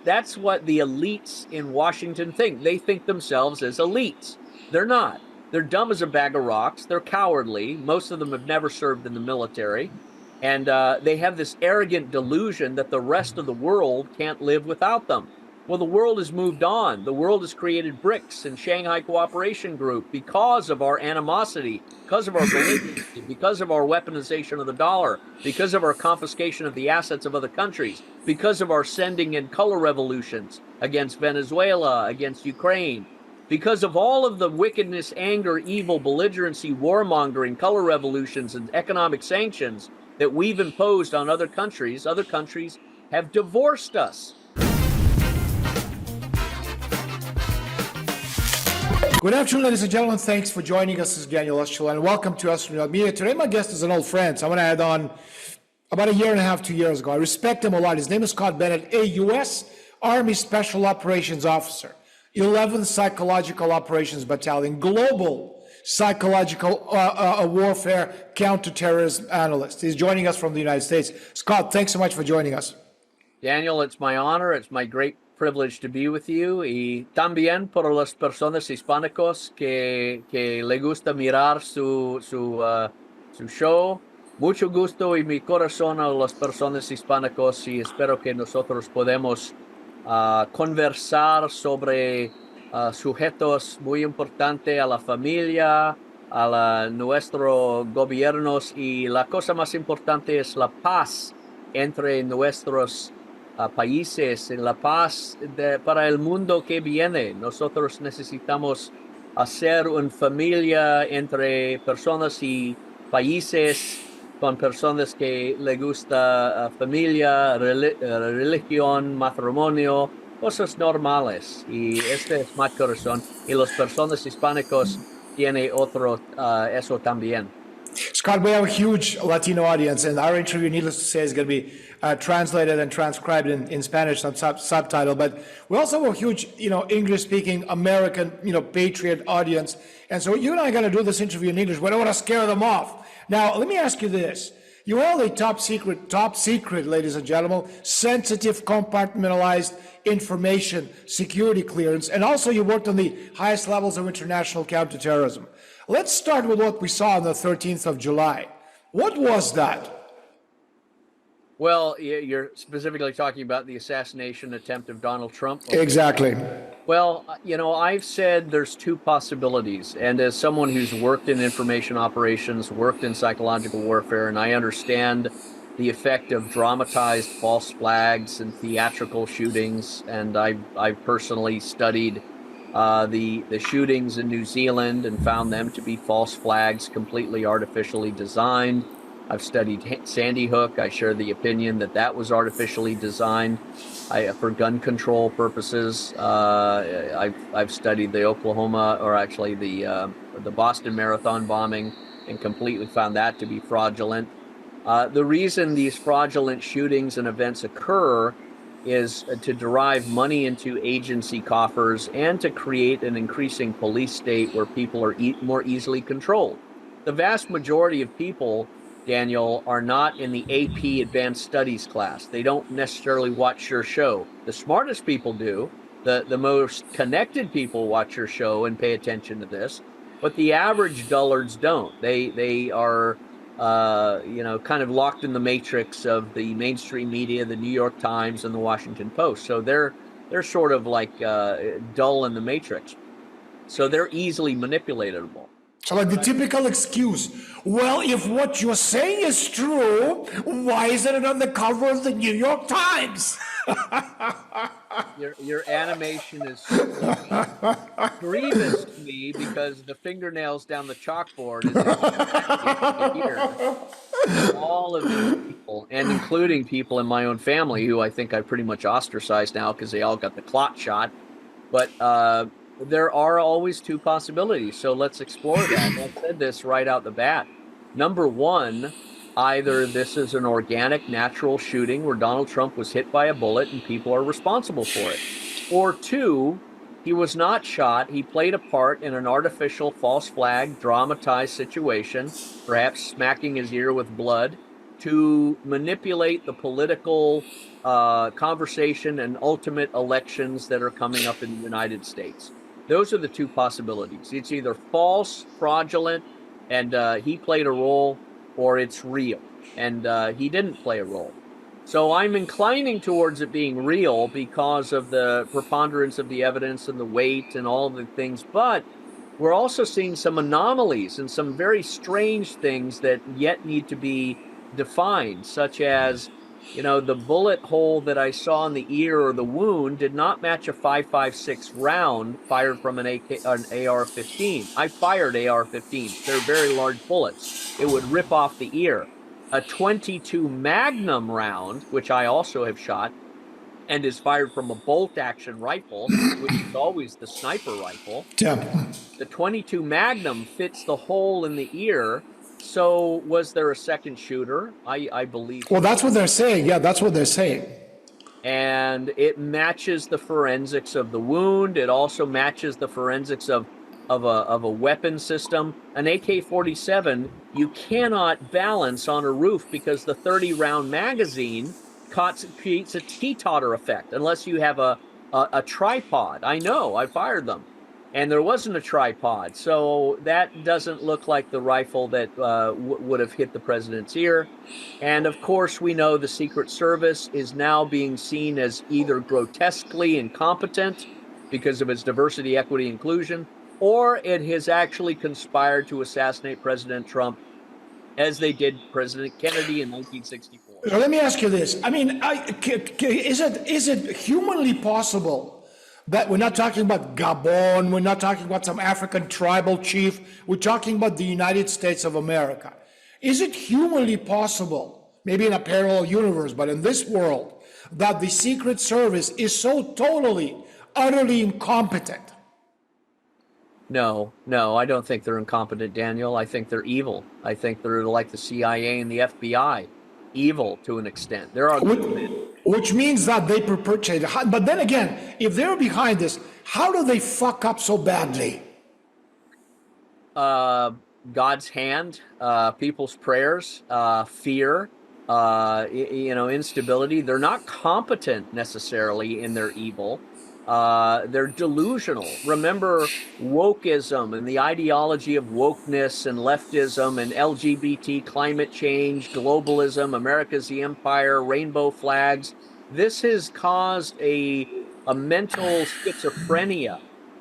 that's what the elites in Washington think. They think themselves as elites. They're not. They're dumb as a bag of rocks. They're cowardly. Most of them have never served in the military. And they have this arrogant delusion that the rest of the world can't live without them. Well, the world has moved on. The world has created BRICS and Shanghai Cooperation Group because of our animosity, because of our belligerency, because of our weaponization of the dollar, because of our confiscation of the assets of other countries, because of our sending in color revolutions against Venezuela, against Ukraine, because of all of the wickedness, anger, evil, belligerency, warmongering, color revolutions, and economic sanctions that we've imposed on other countries have divorced us. Good afternoon, ladies and gentlemen. Thanks for joining us. This is Analisis, and welcome to Astronaut Media. Today, my guest is an old friend. So I'm going to add on about a year and a half, 2 years ago. I respect him a lot. His name is Scott Bennett, a U.S. Army Special Operations Officer, 11th Psychological Operations Battalion, Global Psychological Warfare Counterterrorism Analyst. He's joining us from the United States. Scott, thanks so much for joining us. Daniel, it's my honor. It's my great privilege to be with you, y también por las personas hispánicos que le gusta mirar su show. Mucho gusto y mi corazón a las personas hispánicos, y espero que nosotros podemos conversar sobre sujetos muy importantes a la familia, a nuestros gobiernos, y la cosa más importante es la paz entre nuestros países, en la paz para el mundo que viene. Nosotros necesitamos hacer una familia entre personas y países, con personas que le gusta familia, religión, matrimonio, cosas normales. Y este es mi corazón. Y las personas hispánicos tienen eso también. Scott, we have a huge Latino audience, and our interview, needless to say, is going to be translated and transcribed in Spanish, subtitle. But we also have a huge, English-speaking American, patriot audience. And so you and I are going to do this interview in English. We don't want to scare them off. Now, let me ask you this. You held a top secret, ladies and gentlemen, sensitive, compartmentalized information security clearance, and also you worked on the highest levels of international counterterrorism. Let's start with what we saw on the 13th of July. What was that? Well, you're specifically talking about the assassination attempt of Donald Trump. Exactly. Well, I've said there's two possibilities. And as someone who's worked in information operations, worked in psychological warfare, and I understand the effect of dramatized false flags and theatrical shootings, and I've personally studied the shootings in New Zealand and found them to be false flags, completely artificially designed. I've studied Sandy Hook. I share the opinion that was artificially designed for gun control purposes. I've studied the the Boston Marathon bombing and completely found that to be fraudulent. The reason these fraudulent shootings and events occur is to derive money into agency coffers and to create an increasing police state where people are more easily controlled. The vast majority of people, Daniel, are not in the AP Advanced Studies class. They don't necessarily watch your show. The smartest people do. The most connected people watch your show and pay attention to this, but the average dullards don't. They are kind of locked in the matrix of the mainstream media, the New York Times and the Washington Post. So they're sort of like dull in the matrix. So they're easily manipulatable. So like the typical excuse, well, if what you're saying is true, why isn't it on the cover of the New York Times? Your animation is grievous to me because the fingernails down the chalkboard is here. All of these people, and including people in my own family who I think I pretty much ostracized now because they all got the clot shot. But there are always two possibilities, so let's explore that. I said this right out the bat. Number one, either this is an organic, natural shooting where Donald Trump was hit by a bullet and people are responsible for it. Or two, he was not shot. He played a part in an artificial false flag, dramatized situation, perhaps smacking his ear with blood. to manipulate the political conversation and ultimate elections that are coming up in the United States. Those are the two possibilities. It's either false, fraudulent, and he played a role, or it's real, and he didn't play a role. So I'm inclining towards it being real because of the preponderance of the evidence and the weight and all the things. But we're also seeing some anomalies and some very strange things that yet need to be defined, such as, the bullet hole that I saw in the ear or the wound did not match a 5.56 round fired from an AR-15. I fired AR-15s. They're very large bullets. It would rip off the ear. A .22 Magnum round, which I also have shot, and is fired from a bolt-action rifle, which is always the sniper rifle. Yeah. The .22 Magnum fits the hole in the ear. So was there a second shooter? I believe. Well, that's what they're saying. Yeah, that's what they're saying. And it matches the forensics of the wound. It also matches the forensics of a weapon system. An AK-47, you cannot balance on a roof because the 30-round magazine creates a teeter effect unless you have a tripod. I know, I fired them. And there wasn't a tripod. So that doesn't look like the rifle that would have hit the president's ear. And of course, we know the Secret Service is now being seen as either grotesquely incompetent because of its diversity, equity, inclusion, or it has actually conspired to assassinate President Trump as they did President Kennedy in 1964. Let me ask you this. I mean, is it humanly possible that we're not talking about Gabon, we're not talking about some African tribal chief, we're talking about the United States of America? Is it humanly possible, maybe in a parallel universe, but in this world, that the Secret Service is so totally, utterly incompetent? No, I don't think they're incompetent, Daniel. I think they're evil. I think they're like the CIA and the FBI, evil to an extent. There are which means that they perpetrate. But then again, if they're behind this, how do they fuck up so badly? God's hand, people's prayers, fear, instability. They're not competent necessarily in their evil. They're delusional. Remember wokeism and the ideology of wokeness and leftism and LGBT, climate change, globalism, America's the empire, rainbow flags. This has caused a mental schizophrenia.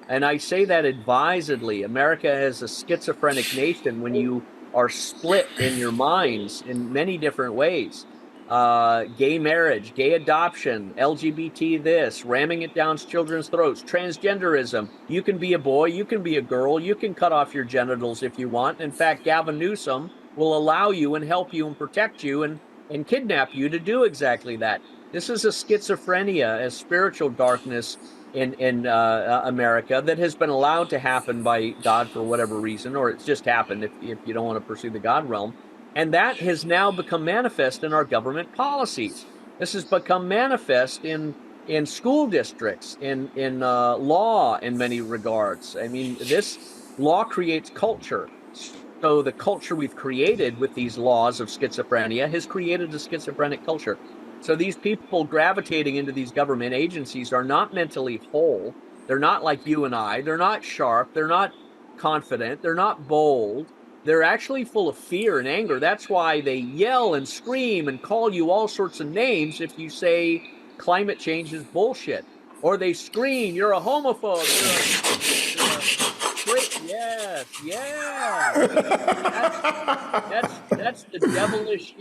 And I say that advisedly. America is a schizophrenic nation when you are split in your minds in many different ways. Gay marriage, gay adoption, LGBT this, ramming it down children's throats, transgenderism. You can be a boy, you can be a girl, you can cut off your genitals if you want. In fact, Gavin Newsom will allow you and help you and protect you and kidnap you to do exactly that. This is a schizophrenia, a spiritual darkness in America that has been allowed to happen by God for whatever reason, or it's just happened if you don't want to pursue the God realm. And that has now become manifest in our government policies. This has become manifest in school districts, in law in many regards. I mean, this law creates culture. So the culture we've created with these laws of schizophrenia has created a schizophrenic culture. So these people gravitating into these government agencies are not mentally whole. They're not like you and I. They're not sharp. They're not confident. They're not bold. They're actually full of fear and anger. That's why they yell and scream and call you all sorts of names if you say climate change is bullshit. Or they scream, you're a homophobe, yes. That's the devilish,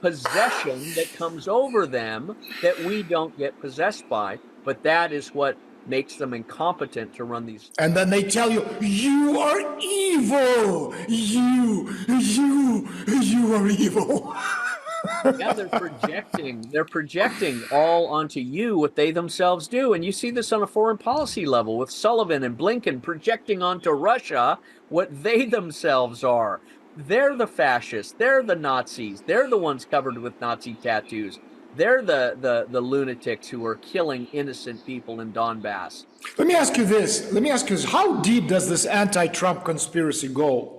possession that comes over them that we don't get possessed by. But that is what makes them incompetent to run these. And then they tell you, you are evil. You are evil. Yeah, they're projecting all onto you what they themselves do. And you see this on a foreign policy level with Sullivan and Blinken projecting onto Russia what they themselves are. They're the fascists. They're the Nazis. They're the ones covered with Nazi tattoos. They're the lunatics who are killing innocent people in Donbass. Let me ask you this. How deep does this anti-Trump conspiracy go?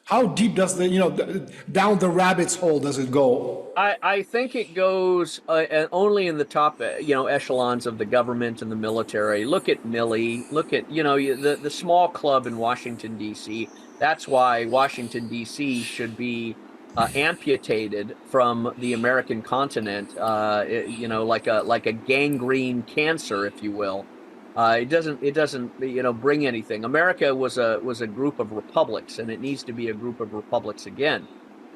How deep does down the rabbit's hole does it go? I think it goes only in the top, echelons of the government and the military. Look at Milley. Look at, the small club in Washington, D.C. That's why Washington, D.C. should be amputated from the American continent, like a gangrene cancer, if you will. It doesn't bring anything. America was a group of republics, and it needs to be a group of republics again.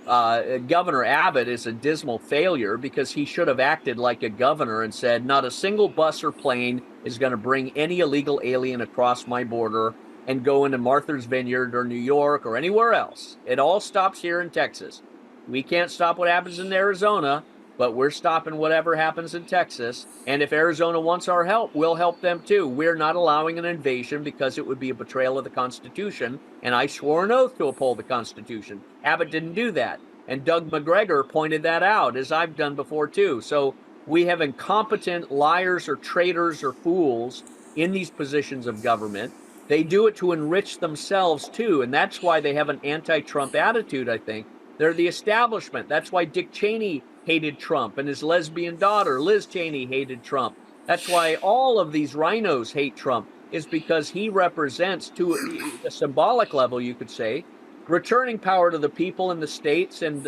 Governor Abbott is a dismal failure because he should have acted like a governor and said, not a single bus or plane is going to bring any illegal alien across my border and go into Martha's Vineyard or New York or anywhere else. It all stops here in Texas. We can't stop what happens in Arizona, but we're stopping whatever happens in Texas. And if Arizona wants our help, we'll help them too. We're not allowing an invasion because it would be a betrayal of the Constitution. And I swore an oath to uphold the Constitution. Abbott didn't do that. And Doug McGregor pointed that out, as I've done before too. So we have incompetent liars or traitors or fools in these positions of government. They do it to enrich themselves too. And that's why they have an anti-Trump attitude, I think. They're the establishment. That's why Dick Cheney hated Trump and his lesbian daughter, Liz Cheney, hated Trump. That's why all of these rhinos hate Trump, is because he represents, to a symbolic level, you could say, returning power to the people in the states and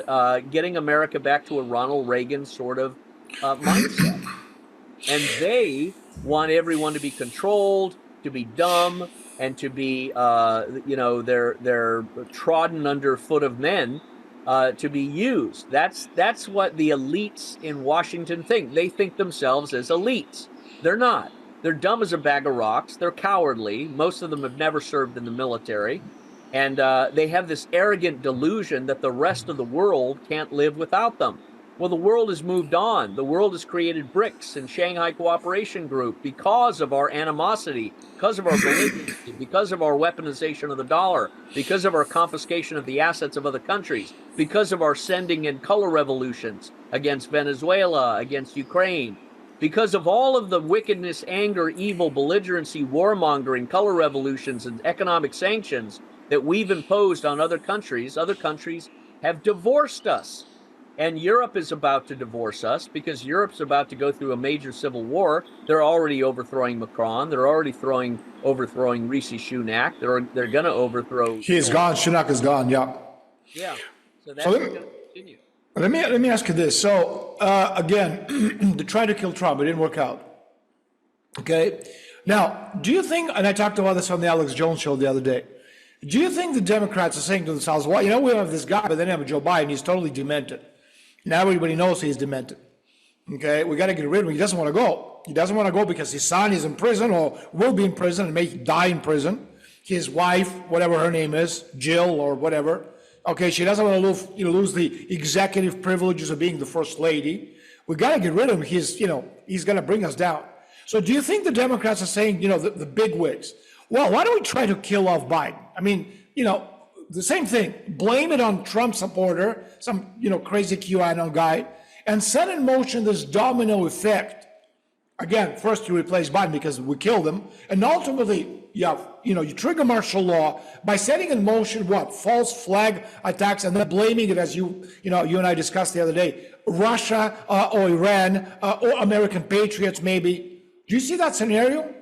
getting America back to a Ronald Reagan sort of mindset. And they want everyone to be controlled, to be dumb, and to be, they're trodden underfoot of men. To be used. That's what the elites in Washington think. They think themselves as elites. They're not. They're dumb as a bag of rocks. They're cowardly. Most of them have never served in the military. And they have this arrogant delusion that the rest of the world can't live without them. Well, the world has moved on. The world has created BRICS and Shanghai Cooperation Group because of our animosity, because of our belligerency, because of our weaponization of the dollar, because of our confiscation of the assets of other countries, because of our sending in color revolutions against Venezuela, against Ukraine, because of all of the wickedness, anger, evil, belligerency, warmongering, color revolutions, and economic sanctions that we've imposed on other countries have divorced us. And Europe is about to divorce us because Europe's about to go through a major civil war. They're already overthrowing Macron. They're already overthrowing Rishi Sunak. They're going to overthrow. He's gone. Sunak is gone. Yeah. Yeah. So that's going to continue. Let me ask you this. So again, they tried to kill Trump. It didn't work out. Okay. Now, do you think? And I talked about this on the Alex Jones show the other day. Do you think the Democrats are saying to themselves, well, we have this guy, but then we have Joe Biden. He's totally demented. Now everybody knows he's demented. Okay, we got to get rid of him. He doesn't want to go. He doesn't want to go because his son is in prison or will be in prison and may die in prison. His wife, whatever her name is, Jill or whatever. Okay, she doesn't want to lose the executive privileges of being the first lady. We got to get rid of him. He's going to bring us down. So do you think the Democrats are saying, the big wigs, well, why don't we try to kill off Biden? I mean, the same thing. Blame it on Trump supporter, some crazy QAnon guy, and set in motion this domino effect. Again, first you replace Biden because we killed him, and ultimately you trigger martial law by setting in motion what false flag attacks and then blaming it, as you and I discussed the other day, Russia or Iran or American patriots maybe. Do you see that scenario?